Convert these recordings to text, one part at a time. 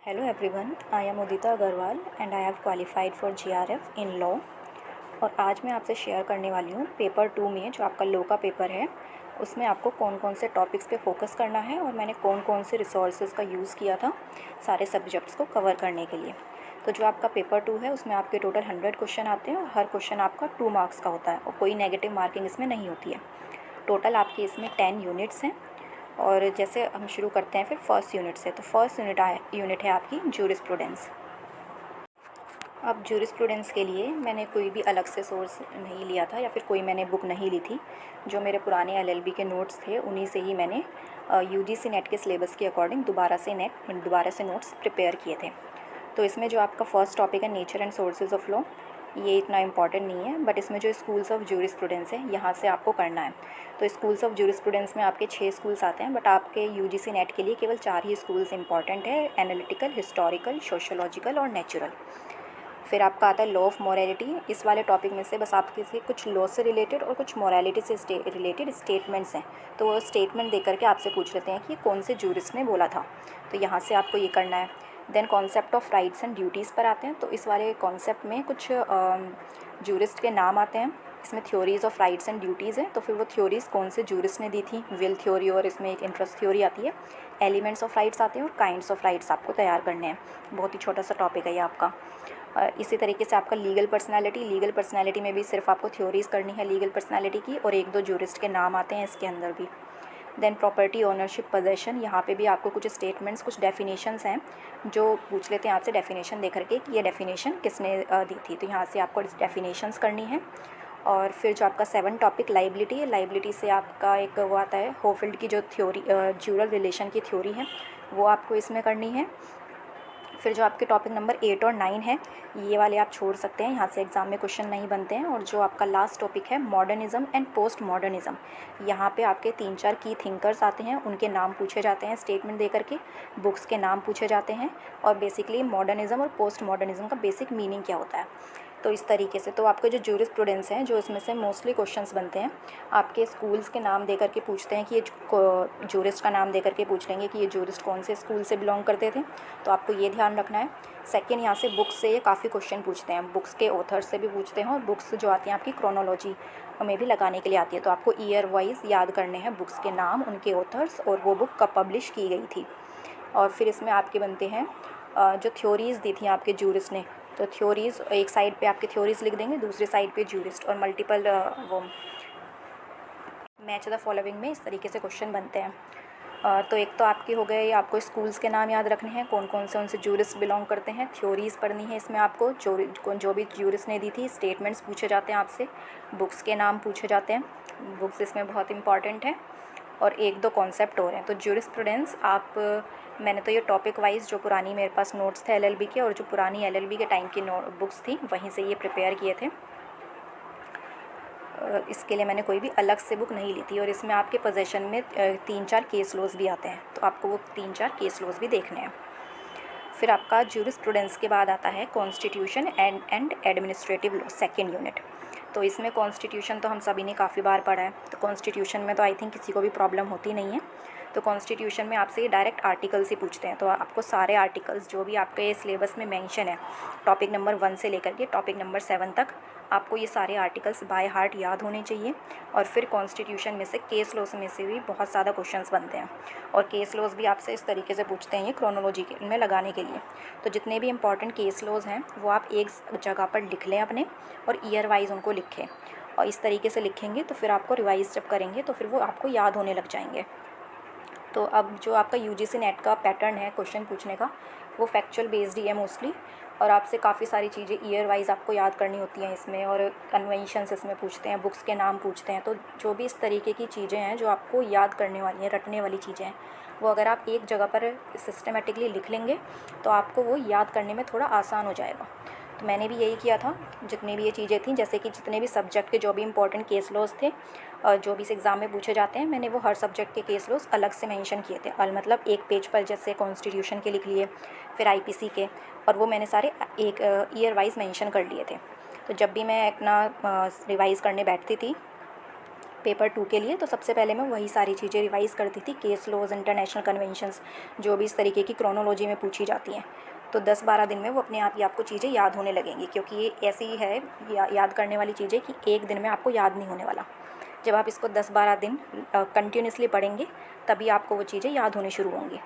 Hello everyone, I am Udita Agarwal and I have qualified for GRF in law। और आज मैं आपसे share करने वाली हूँ पेपर 2 में जो आपका लॉ का पेपर है उसमें आपको कौन कौन से टॉपिक्स पे फोकस करना है और मैंने कौन कौन से रिसोर्सेज का यूज़ किया था सारे सब्जेक्ट्स को कवर करने के लिए। तो जो आपका पेपर 2 है उसमें आपके टोटल 100 क्वेश्चन आते हैं और हर क्वेश्चन आपका 2 मार्क्स का होता है और कोई नेगेटिव मार्किंग इसमें नहीं होती है। टोटल आपके इसमें 10 यूनिट्स हैं। और जैसे हम शुरू करते हैं फिर फर्स्ट यूनिट से। तो फर्स्ट यूनिट है आपकी जूरिस्प्रूडेंस। अब जूरिस्प्रूडेंस के लिए मैंने कोई भी अलग से सोर्स नहीं लिया था या फिर कोई मैंने बुक नहीं ली थी। जो मेरे पुराने एलएलबी के नोट्स थे उन्हीं से ही मैंने यूजीसी नेट के सिलेबस के अकॉर्डिंग दोबारा से नोट्स प्रिपेयर किए थे। तो इसमें जो आपका फर्स्ट टॉपिक है nature and sources of law, ये इतना इम्पॉर्टेंट नहीं है, बट इसमें जो स्कूल्स ऑफ जूरिस्प्रूडेंस है यहाँ से आपको करना है। तो स्कूल्स ऑफ जूरिस्प्रूडेंस में आपके 6 स्कूल्स आते हैं, बट आपके यूजीसी नेट के लिए केवल 4 ही स्कूल्स इंपॉर्टेंट है, एनालिटिकल, हिस्टोरिकल, सोशोलॉजिकल और नेचुरल। फिर आपका आता है लॉ ऑफ मोरालिटी। इस वाले टॉपिक में से बस आपके से कुछ लॉ से रिलेटेड और कुछ मोरालिटी से रिलेटेड स्टेटमेंट्स हैं, तो वो स्टेटमेंट दे करके आपसे पूछ लेते हैं कि कौन से जूरिस्ट ने बोला था, तो यहाँ से आपको ये करना है। Then concept of rights and duties पर आते हैं। तो इस वाले कॉन्सेप्ट में कुछ जूरिस्ट के नाम आते हैं। इसमें theories of rights and duties हैं, तो फिर वो थ्योरीज़ कौन से जूरिस्ट ने दी थी, विल थ्योरी और इसमें एक इंटरेस्ट थ्योरी आती है। एलिमेंट्स ऑफ राइट्स आते हैं और काइंड्स ऑफ राइट्स आपको तैयार करने हैं। बहुत ही छोटा सा टॉपिक है ये आपका। इसी तरीके से आपका लीगल पर्सनैलिटी में भी सिर्फ आपको थ्योरीज़ करनी है लीगल पर्सनैलिटी की, और 1-2 जूरिस्ट के नाम आते हैं इसके अंदर भी। देन प्रॉपर्टी ओनरशिप पोजेशन, यहाँ पे भी आपको कुछ स्टेटमेंट्स, कुछ डेफिनेशंस हैं जो पूछ लेते हैं आपसे डेफिनेशन दे करके कि ये डेफिनेशन किसने दी थी, तो यहाँ से आपको डेफिनेशंस करनी है। और फिर जो आपका 7 टॉपिक लाइबिलिटी है, लाइबिलिटी से आपका एक वो आता है होफिल्ड की जो थ्योरी, ज्यूरल रिलेशन की थ्योरी है, वो आपको इसमें करनी है। फिर जो आपके टॉपिक नंबर 8 और 9 है, ये वाले आप छोड़ सकते हैं, यहाँ से एग्ज़ाम में क्वेश्चन नहीं बनते हैं। और जो आपका लास्ट टॉपिक है मॉडर्निज़्म एंड पोस्ट मॉडर्निज़्म, यहाँ पे आपके 3-4 की थिंकर्स आते हैं, उनके नाम पूछे जाते हैं स्टेटमेंट दे करके, बुक्स के नाम पूछे जाते हैं, और बेसिकली मॉडर्निज़्म और पोस्ट मॉडर्निज़्म का बेसिक मीनिंग क्या होता है। तो इस तरीके से तो आपके जो जूरिस्प्रूडेंस हैं, जो इसमें से मोस्टली क्वेश्चंस बनते हैं, आपके स्कूल्स के नाम दे करके पूछते हैं कि ये जूरिस्ट का नाम दे करके पूछ लेंगे कि ये जूरिस्ट कौन से स्कूल से बिलोंग करते थे, तो आपको ये ध्यान रखना है। सेकंड, यहाँ से बुक्स से ये काफ़ी क्वेश्चन पूछते हैं, बुक्स के ऑथर्स से भी पूछते हैं, और बुक्स जो आती हैं आपकी क्रोनोलॉजी में भी लगाने के लिए आती है, तो आपको ईयर वाइज याद करने हैं बुक्स के नाम, उनके ऑथर्स और वो बुक कब पब्लिश की गई थी। और फिर इसमें आपके बनते हैं जो थ्योरीज़ दी थी आपके जूरिस्ट ने, तो थ्योरीज़ एक साइड पे आपके थ्योरीज़ लिख देंगे, दूसरी साइड पे जूरिस्ट, और मल्टीपल वो मैच द फॉलोइंग में इस तरीके से क्वेश्चन बनते हैं। तो एक तो आपकी हो गए, आपको स्कूल्स के नाम याद रखने हैं, कौन कौन से उनसे जूरिस्ट बिलोंग करते हैं, थ्योरीज़ पढ़नी है इसमें आपको, जो भी जूरिस्ट ने दी थी, स्टेटमेंट्स पूछे जाते हैं आपसे, बुक्स के नाम पूछे जाते हैं, बुक्स इसमें बहुत इंपॉर्टेंट है, और 1-2 कॉन्सेप्ट और हैं। तो जूरिस्प्रूडेंस आप, मैंने तो ये टॉपिक वाइज जो पुरानी मेरे पास नोट्स थे एलएलबी के, और जो पुरानी एलएलबी के टाइम की बुक्स थी वहीं से ये प्रिपेयर किए थे। इसके लिए मैंने कोई भी अलग से बुक नहीं ली थी। और इसमें आपके पोजेशन में 3-4 केस लॉज भी आते हैं, तो आपको वो 3-4 केस लॉज भी देखने हैं। फिर आपका जूरिस्प्रूडेंस के बाद आता है constitution and administrative law, second unit. तो इसमें कॉन्स्टिट्यूशन तो हम सभी ने काफ़ी बार पढ़ा है, तो कॉन्स्टिट्यूशन में तो आई थिंक किसी को भी प्रॉब्लम होती नहीं है। तो कॉन्स्टिट्यूशन में आपसे डायरेक्ट आर्टिकल्स ही पूछते हैं, तो आपको सारे आर्टिकल्स जो भी आपके सिलेबस में मेंशन है, टॉपिक नंबर 1 से लेकर के टॉपिक नंबर 7 तक, आपको ये सारे आर्टिकल्स बाय हार्ट याद होने चाहिए। और फिर कॉन्स्टिट्यूशन में से केस लॉस में से भी बहुत ज़्यादा क्वेश्चंस बनते हैं, और केस लॉस भी आपसे इस तरीके से पूछते हैं ये क्रोनोलॉजी के में लगाने के लिए। तो जितने भी इंपॉर्टेंट केस लॉज हैं वो आप एक जगह पर लिख लें अपने, और ईयर वाइज उनको लिखें, और इस तरीके से लिखेंगे तो फिर आपको रिवाइज जब करेंगे तो फिर वो आपको याद होने लग जाएंगे। तो अब जो आपका यूजीसी नेट का पैटर्न है क्वेश्चन पूछने का, वो फैक्चुअल बेस्ड ही है मोस्टली, और आपसे काफ़ी सारी चीज़ें ईयर वाइज आपको याद करनी होती हैं इसमें, और कन्वेंशंस इसमें पूछते हैं, बुक्स के नाम पूछते हैं। तो जो भी इस तरीके की चीज़ें हैं जो आपको याद करने वाली हैं, रटने वाली चीज़ें हैं, वो अगर आप एक जगह पर सिस्टमेटिकली लिख लेंगे तो आपको वो याद करने में थोड़ा आसान हो जाएगा। तो मैंने भी यही किया था, जितनी भी ये चीज़ें थी, जैसे कि जितने भी सब्जेक्ट के जो भी इंपॉर्टेंट केस लॉज थे, जो भी इस एग्ज़ाम में पूछे जाते हैं, मैंने वो हर सब्जेक्ट के केस लॉज अलग से मेंशन किए थे, और मतलब एक पेज पर जैसे कॉन्स्टिट्यूशन के लिख लिए, फिर आईपीसी के, और वो मैंने सारे एक ईयर वाइज मेंशन कर लिए थे। तो जब भी मैं अपना रिवाइज़ करने बैठती थी पेपर 2 के लिए। तो सबसे पहले मैं वही सारी चीज़ें रिवाइज़ करती थी, केस लॉज, इंटरनेशनल कन्वेंशंस, जो भी इस तरीके की क्रोनोलॉजी में पूछी जाती हैं। तो 10-12 दिन में वो अपने आप ही आपको चीज़ें याद होने लगेंगी, क्योंकि ये ऐसी ही है याद करने वाली चीज़ें कि एक दिन में आपको याद नहीं होने वाला। जब आप इसको 10-12 दिन कंटिन्यूसली पढ़ेंगे तभी आपको वो चीज़ें याद होनी शुरू होंगी।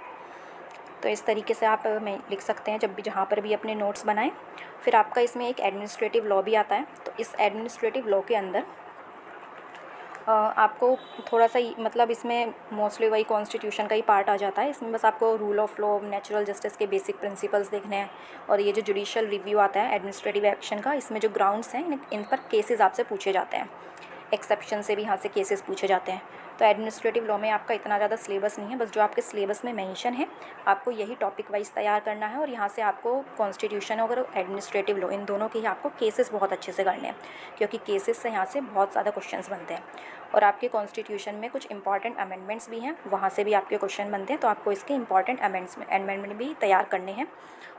तो इस तरीके से आप में लिख सकते हैं जब भी, जहाँ पर भी अपने नोट्स बनाएं। फिर आपका इसमें एक एडमिनिस्ट्रेटिव लॉ भी आता है। तो इस एडमिनिस्ट्रेटिव लॉ के अंदर आपको थोड़ा सा मतलब इसमें मोस्टली वही कॉन्स्टिट्यूशन का ही पार्ट आ जाता है। इसमें बस आपको rule of law, natural justice के बेसिक प्रिंसिपल्स देखने हैं। और ये जो जुडिशियल रिव्यू आता है एडमिनिस्ट्रेटिव एक्शन का, इसमें जो ग्राउंड्स हैं इन पर केसेस आपसे पूछे जाते हैं। एक्सेप्शन से भी यहाँ से केसेस पूछे जाते हैं। तो एडमिनिस्ट्रेटिव लॉ में आपका इतना ज़्यादा सिलेबस नहीं है, बस जो आपके सिलेबस में मेंशन है आपको यही टॉपिक वाइज तैयार करना है। और यहाँ से आपको कॉन्स्टिट्यूशन और एडमिनिस्ट्रेटिव लॉ, इन दोनों के ही आपको केसेस बहुत अच्छे से करने हैं, क्योंकि केसेस से यहाँ से बहुत ज़्यादा क्वेश्चंस बनते हैं। और आपके कॉन्स्टिट्यूशन में कुछ इंपॉर्टेंट अमेंडमेंट्स भी हैं, वहाँ से भी आपके क्वेश्चन बनते हैं। तो आपको इसके इंपॉर्टेंट अमेंडमेंट भी तैयार करने हैं।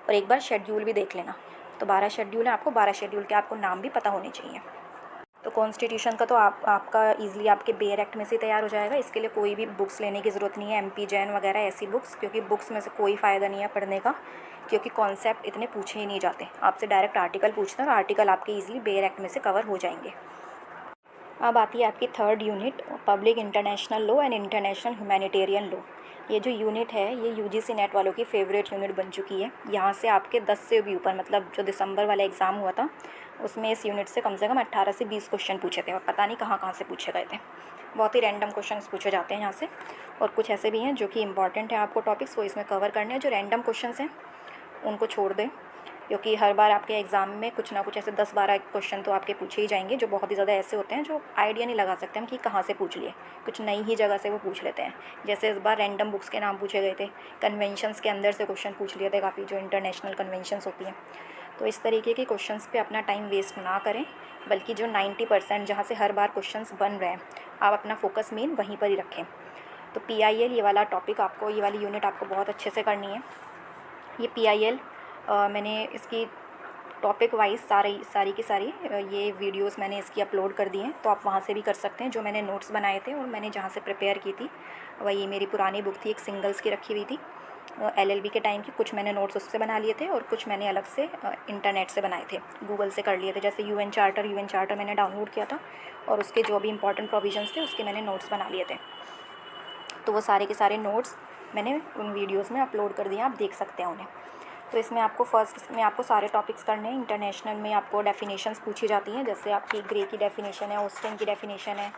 और एक बार शेड्यूल भी देख लेना। तो 12 शेड्यूल है, आपको 12 शेड्यूल के आपको नाम भी पता होने चाहिए। तो कॉन्स्टिट्यूशन का तो आपका ईज़िली आपके बेयर एक्ट में से तैयार हो जाएगा। इसके लिए कोई भी बुक्स लेने की ज़रूरत नहीं है, MP जैन वगैरह ऐसी बुक्स, क्योंकि बुक्स में से कोई फ़ायदा नहीं है पढ़ने का, क्योंकि कॉन्सेप्ट इतने पूछे ही नहीं जाते। आपसे डायरेक्ट आर्टिकल पूछते हैं और आर्टिकल आपके ईज़िली बेयर एक्ट में से कवर हो जाएंगे। अब आती है आपकी third unit, public international law and international humanitarian law. ये जो यूनिट है ये UGC नेट वालों की फेवरेट यूनिट बन चुकी है। यहाँ से आपके 10 से भी ऊपर, मतलब जो दिसंबर वाला एग्ज़ाम हुआ था उसमें इस यूनिट से कम 18 से 20 क्वेश्चन पूछे थे, और पता नहीं कहाँ से पूछे गए थे। बहुत ही रैंडम क्वेश्चन पूछे जाते हैं यहाँ से। और कुछ ऐसे भी हैं जो कि इंपॉर्टेंट है आपको टॉपिक्स, वो इसमें कवर करने हैं। जो रैंडम क्वेश्चन हैं उनको छोड़ दें, क्योंकि हर बार आपके एग्ज़ाम में कुछ ना कुछ ऐसे 10-12 क्वेश्चन तो आपके पूछे ही जाएंगे, जो बहुत ही ज़्यादा ऐसे होते हैं जो आइडिया नहीं लगा सकते हम कि कहाँ से पूछ लिए, कुछ नई ही जगह से वो पूछ लेते हैं। जैसे इस बार रैंडम बुक्स के नाम पूछे गए थे, कन्वेंशंस के अंदर से क्वेश्चन पूछ लिए थे काफ़ी, जो इंटरनेशनल कन्वेंशंस होती हैं। तो इस तरीके के क्वेश्चंस पे अपना टाइम वेस्ट ना करें, बल्कि जो 90% जहाँ से हर बार क्वेश्चंस बन रहे हैं आप अपना फोकस मेन वहीं पर ही रखें। तो PIL ये वाला टॉपिक आपको, ये वाली यूनिट आपको बहुत अच्छे से करनी है। ये PIL मैंने इसकी टॉपिक वाइज सारी की सारी ये वीडियोस मैंने इसकी अपलोड कर दी हैं, तो आप वहाँ से भी कर सकते हैं। जो मैंने नोट्स बनाए थे और मैंने जहाँ से प्रिपेयर की थी, वही मेरी पुरानी बुक थी, एक सिंगल्स की रखी हुई थी LLB के टाइम की। कुछ मैंने नोट्स उससे बना लिए थे और कुछ मैंने अलग से इंटरनेट से बनाए थे, गूगल से कर लिए थे। जैसे UN चार्टर मैंने डाउनलोड किया था और उसके जो भी इंपॉर्टेंट प्रोविजंस थे उसके मैंने नोट्स बना लिए थे। तो वो सारे के सारे नोट्स मैंने उन वीडियोज़ में अपलोड कर दिए, आप देख सकते हैं उन्हें। तो इसमें आपको सारे टॉपिक्स करने हैं। इंटरनेशनल में आपको डेफिनेशंस पूछी जाती हैं, जैसे आपकी ग्रे की डेफिनेशन है, ऑस्टिन की डेफिनेशन है।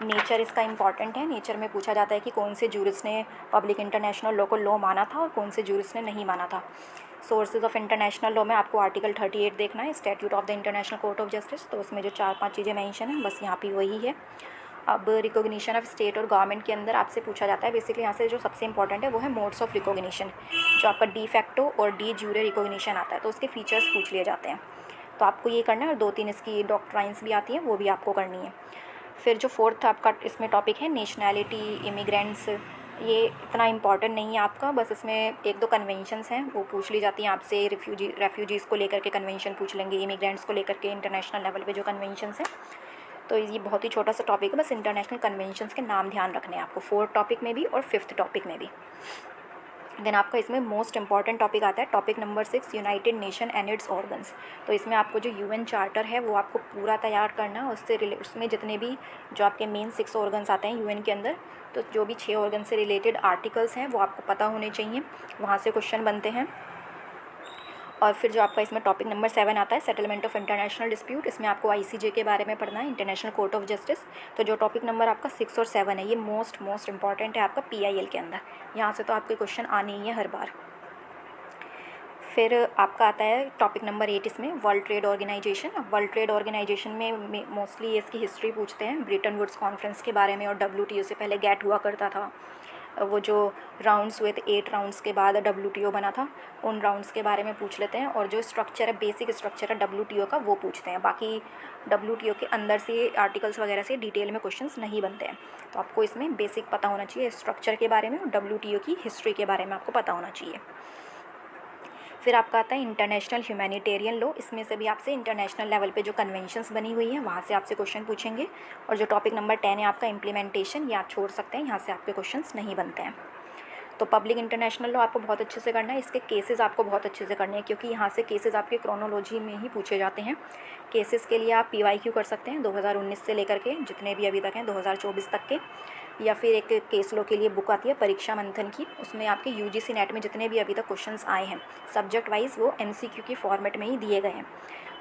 नेचर इसका इंपॉर्टेंट है। नेचर में पूछा जाता है कि कौन से जूरिस्ट ने पब्लिक इंटरनेशनल लॉ को लॉ माना था और कौन से जूरिस्ट ने नहीं माना था। सोर्सेज ऑफ इंटरनेशनल लॉ में आपको आर्टिकल 38 देखना है, statute of the international court of justice. तो उसमें जो 4-5 चीज़ें मेंशन हैं बस यहाँ पे वही है। अब रिकॉग्निशन ऑफ स्टेट और गवर्नमेंट के अंदर आपसे पूछा जाता है, बेसिकली यहाँ से जो सबसे इंपॉर्टेंट है वो है मोड्स ऑफ रिकॉग्निशन। जो आपका डी फैक्टो और डी ज्यूरे रिकॉग्निशन आता है, तो उसके फीचर्स पूछ लिए जाते हैं। तो आपको ये करना है, और 2-3 इसकी डॉक्ट्राइंस भी आती हैं, वो भी आपको करनी है। फिर जो फोर्थ आपका इसमें टॉपिक है नेशनैलिटी, इमिग्रेंट्स, ये इतना इंपॉर्टेंट नहीं है आपका, बस इसमें 1-2 कन्वेंशंस हैं वो पूछ ली जाती हैं आपसे। रेफ्यूजीज़ को लेकर के कन्वेंशन पूछ लेंगे, इमिग्रेंट्स को लेकर के इंटरनेशनल लेवल पे जो कन्वेंशंस हैं। तो ये बहुत ही छोटा सा टॉपिक है, बस इंटरनेशनल कन्वेंशंस के नाम ध्यान रखने हैं आपको, 4th टॉपिक में भी और 5th टॉपिक में भी। देन आपका इसमें मोस्ट इंपॉर्टेंट टॉपिक आता है, topic number 6, United nation and it's organs. तो इसमें आपको जो UN चार्टर है वो आपको पूरा तैयार करना है। उसमें जितने भी जो आपके मेन 6 ऑर्गन्स आते हैं UN के अंदर, तो जो भी 6 ऑर्गन से रिलेटेड आर्टिकल्स हैं वो आपको पता होने चाहिए, वहाँ से क्वेश्चन बनते हैं। और फिर जो आपका इसमें टॉपिक नंबर 7 आता है, सेटलमेंट ऑफ इंटरनेशनल डिस्प्यूट। इसमें आपको ICJ के बारे में पढ़ना है, इंटरनेशनल कोर्ट ऑफ जस्टिस। तो जो टॉपिक नंबर आपका 6 और 7 है, ये मोस्ट इंपॉर्टेंट है आपका PIL के अंदर। यहाँ से तो आपके क्वेश्चन आने ही है हर बार। फिर आपका आता है टॉपिक नंबर 8, इसमें वर्ल्ड ट्रेड ऑर्गेनाइजेशन। अब वर्ल्ड ट्रेड ऑर्गेनाइजेशन में मोस्टली इसकी हिस्ट्री पूछते हैं, ब्रिटन वुड्स कॉन्फ्रेंस के बारे में, और WTO से पहले GATT हुआ करता था। वो जो राउंड्स हुए थे, 8 राउंड्स के बाद WTO बना था, उन राउंड्स के बारे में पूछ लेते हैं। और जो स्ट्रक्चर है, बेसिक स्ट्रक्चर है WTO का, वो पूछते हैं। बाकी WTO के अंदर से आर्टिकल्स वगैरह से डिटेल में क्वेश्चंस नहीं बनते हैं। तो आपको इसमें बेसिक पता होना चाहिए स्ट्रक्चर के बारे में, और WTO की हिस्ट्री के बारे में आपको पता होना चाहिए। फिर आपका आता है इंटरनेशनल ह्यूमैनिटेरियन लॉ। इसमें से भी आपसे इंटरनेशनल लेवल पे जो कन्वेंशंस बनी हुई हैं वहाँ से आपसे क्वेश्चन पूछेंगे। और जो टॉपिक नंबर 10 है आपका इम्प्लीमेंटेशन, ये आप छोड़ सकते हैं, यहाँ से आपके क्वेश्चंस नहीं बनते हैं। तो पब्लिक इंटरनेशनल लॉ आपको बहुत अच्छे से करना है। इसके केसेस आपको बहुत अच्छे से करने हैं, क्योंकि यहाँ से केसेस आपके क्रोनोलॉजी में ही पूछे जाते हैं। केसेस के लिए आप PYQ कर सकते हैं 2019 से लेकर के जितने भी अभी तक हैं 2024 तक के, या फिर एक केस लॉ के लिए बुक आती है परीक्षा मंथन की, उसमें आपके UGC नेट में जितने भी अभी तक क्वेश्चंस आए हैं सब्जेक्ट वाइज वो MCQ की फॉर्मेट में ही दिए गए हैं।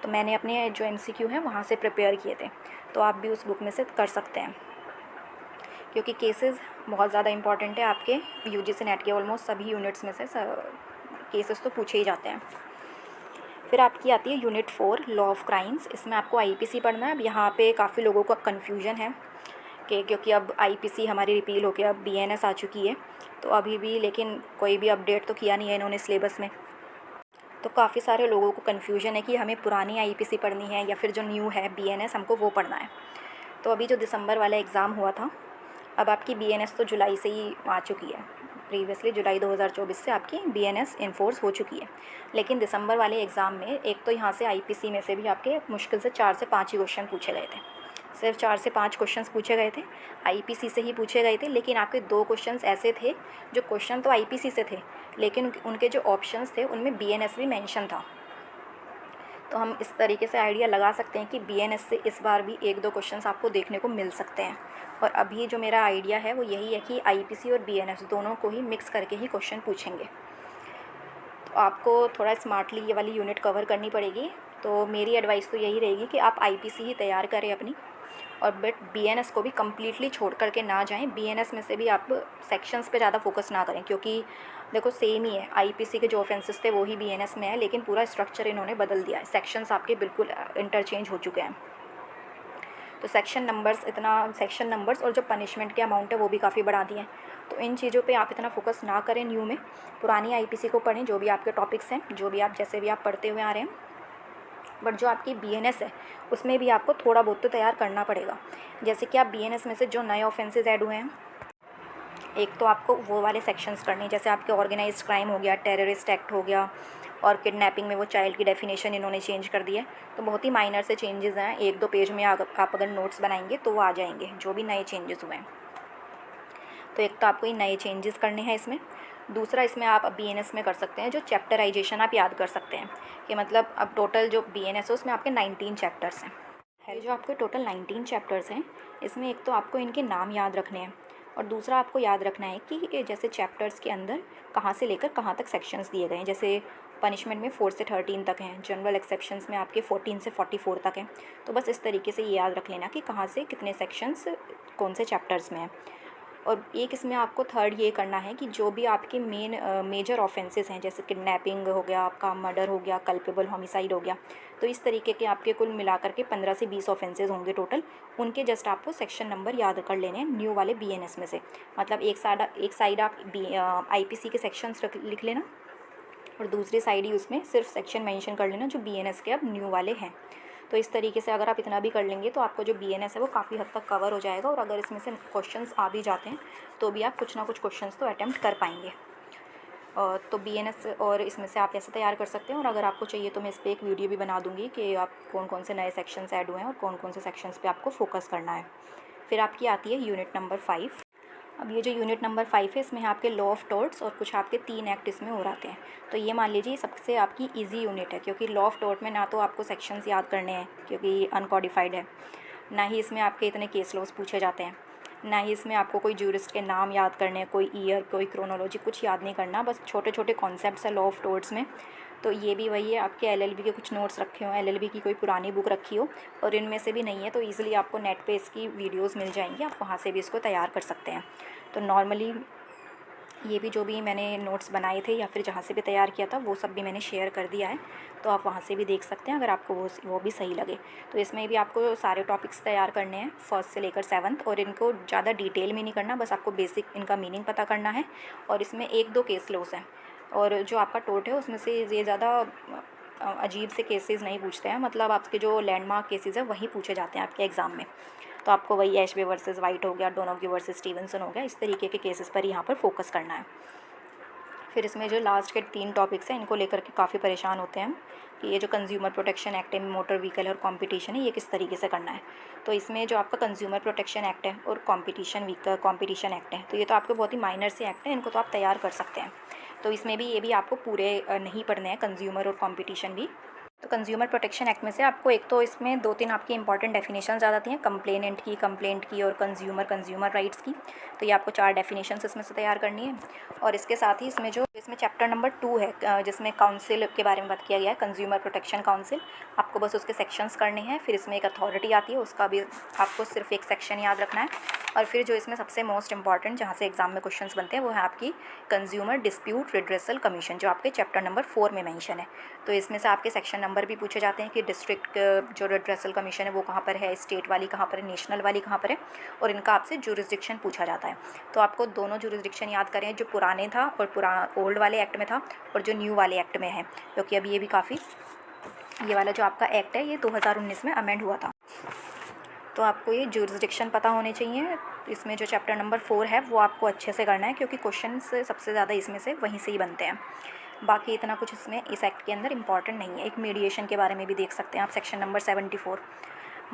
तो मैंने अपने जो MCQ हैं वहाँ से प्रिपेयर किए थे, तो आप भी उस बुक में से कर सकते हैं, क्योंकि केसेस बहुत ज़्यादा इंपॉर्टेंट है आपके UGC नेट के ऑलमोस्ट सभी यूनिट्स में से केसेस तो पूछे ही जाते हैं। फिर आपकी आती है यूनिट 4 लॉ ऑफ क्राइम्स। इसमें आपको IPC पढ़ना है। अब यहाँ पे काफ़ी लोगों का कन्फ्यूजन है कि क्योंकि अब IPC हमारी रिपील होकर अब BNS आ चुकी है, तो अभी भी लेकिन कोई भी अपडेट तो किया नहीं है इन्होंने सिलेबस में। तो काफ़ी सारे लोगों को कन्फ्यूजन है कि हमें पुरानी IPC पढ़नी है या फिर जो न्यू है BNS हमको वो पढ़ना है। तो अभी जो दिसंबर वाला एग्ज़ाम हुआ था, अब आपकी BNS तो जुलाई से ही आ चुकी है। प्रीवियसली जुलाई 2024 से आपकी BNS इन्फोर्स हो चुकी है, लेकिन दिसंबर वाले एग्ज़ाम में एक तो यहाँ से IPC में से भी आपके मुश्किल से 4 से 5 ही क्वेश्चन पूछे गए थे। सिर्फ 4 से 5 क्वेश्चंस पूछे गए थे, IPC से ही पूछे गए थे। लेकिन आपके 2 क्वेश्चंस ऐसे थे जो क्वेश्चन तो IPC से थे, लेकिन उनके जो ऑप्शंस थे उनमें BNS भी मेंशन था। तो हम इस तरीके से आइडिया लगा सकते हैं कि BNS से इस बार भी 1-2 क्वेश्चंस आपको देखने को मिल सकते हैं। और अभी जो मेरा आइडिया है वो यही है कि IPC और BNS दोनों को ही मिक्स करके ही क्वेश्चन पूछेंगे। तो आपको थोड़ा स्मार्टली ये वाली यूनिट कवर करनी पड़ेगी। तो मेरी एडवाइस तो यही रहेगी कि आप IPC ही तैयार करें अपनी, और बट BNS को भी कम्प्लीटली छोड़ करके ना जाएं। BNS में से भी आप सेक्शंस पे ज़्यादा फोकस ना करें, क्योंकि देखो सेम ही है, IPC के जो ऑफेंसेस थे वो ही BNS में है, लेकिन पूरा स्ट्रक्चर इन्होंने बदल दिया है। सेक्शंस आपके बिल्कुल इंटरचेंज हो चुके हैं। तो सेक्शन नंबर्स और जो पनिशमेंट के अमाउंट है वो भी काफ़ी बढ़ा दिए हैं। तो इन चीज़ों पे आप इतना फोकस ना करें न्यू में, पुरानी IPC को पढ़ें, जो भी आपके टॉपिक्स हैं, जो भी आप जैसे भी आप पढ़ते हुए आ रहे हैं। बट जो आपकी BNS है उसमें भी आपको थोड़ा बहुत तो तैयार करना पड़ेगा। जैसे कि आप BNS में से जो नए ऑफेंसेस ऐड हुए हैं, एक तो आपको वो वाले सेक्शंस करने हैं, जैसे आपके ऑर्गेनाइज्ड क्राइम हो गया, टेररिस्ट एक्ट हो गया, और किडनैपिंग में वो चाइल्ड की डेफिनेशन इन्होंने चेंज कर दी है। तो बहुत ही माइनर से चेंजेस हैं, 1-2 पेज में आप अगर नोट्स बनाएंगे तो वो आ जाएंगे जो भी नए चेंजेस हुए हैं। तो एक तो आपको ये नए चेंजेस करने हैं इसमें। दूसरा, इसमें आप BNS में कर सकते हैं जो चैप्टराइजेशन आप याद कर सकते हैं, कि मतलब अब टोटल जो BNS है उसमें आपके 19 चैप्टर्स हैं। ये जो आपके टोटल 19 चैप्टर्स हैं, इसमें एक तो आपको इनके नाम याद रखने हैं, और दूसरा आपको याद रखना है कि ये जैसे चैप्टर्स के अंदर कहाँ से लेकर कहाँ तक सेक्शंस दिए गए हैं। जैसे पनिशमेंट में 4 से 13 तक हैं, जनरल एक्सेप्शंस में आपके 14 से 44 तक हैं। तो बस इस तरीके से ये याद रख लेना कि कहाँ से कितने सेक्शंस कौन से चैप्टर्स में हैं। और एक इसमें आपको थर्ड ये करना है कि जो भी आपके मेजर ऑफेंसेस हैं, जैसे किडनैपिंग हो गया, आपका मर्डर हो गया, कल्पेबल होमिसाइड हो गया, तो इस तरीके के आपके कुल मिलाकर के 15 से 20 ऑफेंसेस होंगे टोटल। उनके जस्ट आपको सेक्शन नंबर याद कर लेने हैं न्यू वाले BNS में से। मतलब एक साइड आप IPC के सेक्शंस लिख लेना, और दूसरी साइड ही उसमें सिर्फ सेक्शन मेंशन कर लेना जो BNS के अब न्यू वाले हैं। तो इस तरीके से अगर आप इतना भी कर लेंगे तो आपको जो BNS है वो काफ़ी हद तक कवर हो जाएगा। और अगर इसमें से क्वेश्चंस आ भी जाते हैं तो भी आप कुछ ना कुछ क्वेश्चंस तो अटैम्प्ट कर पाएंगे। तो BNS और इसमें से आप ऐसे तैयार कर सकते हैं। और अगर आपको चाहिए तो मैं इस पर एक वीडियो भी बना दूँगी कि आप कौन कौन से नए सेक्शंस ऐड हुए हैं और कौन कौन से सेक्शंस पे आपको फोकस करना है। फिर आपकी आती है यूनिट नंबर 5। अब ये जो यूनिट नंबर 5 है, इसमें आपके लॉ ऑफ टॉर्ट्स और कुछ आपके 3 एक्ट इसमें हो आते हैं। तो ये मान लीजिए सबसे आपकी इजी यूनिट है, क्योंकि लॉ ऑफ टॉर्ट में ना तो आपको सेक्शंस याद करने हैं क्योंकि अनकोडिफाइड है, ना ही इसमें आपके इतने केस लॉस पूछे जाते हैं, ना ही इसमें आपको कोई ज्यूरिस्ट के नाम याद करने हैं, कोई ईयर, कोई क्रोनोलॉजी, कुछ याद नहीं करना। बस छोटे छोटे कॉन्सेप्ट्स हैं लॉ ऑफ टॉर्ट्स में। तो ये भी वही है, आपके LLB के कुछ नोट्स रखे हो, LLB की कोई पुरानी बुक रखी हो और इनमें से भी नहीं है तो ईज़िली आपको नेट पे इसकी वीडियोस मिल जाएंगी, आप वहाँ से भी इसको तैयार कर सकते हैं। तो नॉर्मली ये भी जो भी मैंने नोट्स बनाए थे या फिर जहाँ से भी तैयार किया था वो सब भी मैंने शेयर कर दिया है, तो आप वहाँ से भी देख सकते हैं अगर आपको वो भी सही लगे। तो इसमें भी आपको सारे टॉपिक्स तैयार करने हैं 1st से लेकर 7th, और इनको ज़्यादा डिटेल में नहीं करना, बस आपको बेसिक इनका मीनिंग पता करना है। और इसमें 1-2 केस लॉस हैं, और जो आपका टोट है उसमें से ये ज़्यादा अजीब से केसेस नहीं पूछते हैं, मतलब आपके जो लैंडमार्क केसेस हैं वही पूछे जाते हैं आपके एग्ज़ाम में। तो आपको वही एशबे वर्सेस वाइट हो गया, डोनोगी वर्सेस स्टीवेंसन हो गया, इस तरीके के केसेस पर यहाँ पर फोकस करना है। फिर इसमें जो लास्ट के 3 टॉपिक्स हैं इनको लेकर के काफ़ी परेशान होते हैं हम कि ये जो कंज्यूमर प्रोटेक्शन एक्ट है, मोटर व्हीकल और कंपटीशन है, ये किस तरीके से करना है। तो इसमें जो आपका कंज्यूमर प्रोटेक्शन एक्ट है और कंपटीशन एक्ट है, तो ये तो आपके बहुत ही माइनर से एक्ट है, इनको तो आप तैयार कर सकते हैं। तो इसमें भी ये भी आपको पूरे नहीं पढ़ने हैं, कंज्यूमर और कंपटीशन भी। तो कंज्यूमर प्रोटेक्शन एक्ट में से आपको एक तो इसमें 2-3 आपकी इंपॉर्टेंट डेफिनेशंस आ जाती हैं, कंप्लेंट की और कंज्यूमर राइट्स की। तो ये आपको 4 डेफिनेशंस इसमें से तैयार करनी है। और इसके साथ ही इसमें चैप्टर नंबर 2 है जिसमें काउंसिल के बारे में बात किया गया है, कंज्यूमर प्रोटेक्शन काउंसिल। आपको बस उसके सेक्शंस करने हैं। फिर इसमें एक अथॉरिटी आती है, उसका भी आपको सिर्फ एक सेक्शन याद रखना है। और फिर जो इसमें सबसे मोस्ट इंपॉर्टेंट जहाँ से एग्जाम में क्वेश्चंस बनते हैं वो है आपकी कंज्यूमर डिस्प्यूट रिड्रेसल कमीशन, जो आपके चैप्टर नंबर 4 में मेंशन है। तो इसमें से आपके सेक्शन नंबर भी पूछे जाते हैं कि डिस्ट्रिक्ट जो रिड्रेसल कमीशन है वो कहाँ पर है, स्टेट वाली कहाँ पर है, नेशनल वाली कहाँ पर है, और इनका आपसे जुरिसडिक्शन पूछा जाता है। तो आपको दोनों जुरिसडिक्शन याद करें, जो पुराने था और ओल्ड वाले एक्ट में था और जो न्यू वाले एक्ट में है, क्योंकि अभी ये भी काफ़ी ये वाला जो आपका एक्ट है ये 2019 में अमेंड हुआ था। तो आपको ये जुरिसडिक्शन पता होने चाहिए। इसमें जो चैप्टर नंबर 4 है वो आपको अच्छे से करना है, क्योंकि क्वेश्चन सबसे ज़्यादा इसमें से वहीं से ही बनते हैं। बाकी इतना कुछ इसमें इस एक्ट के अंदर इंपॉर्टेंट नहीं है। एक मीडिएशन के बारे में भी देख सकते हैं आप, सेक्शन नंबर 74,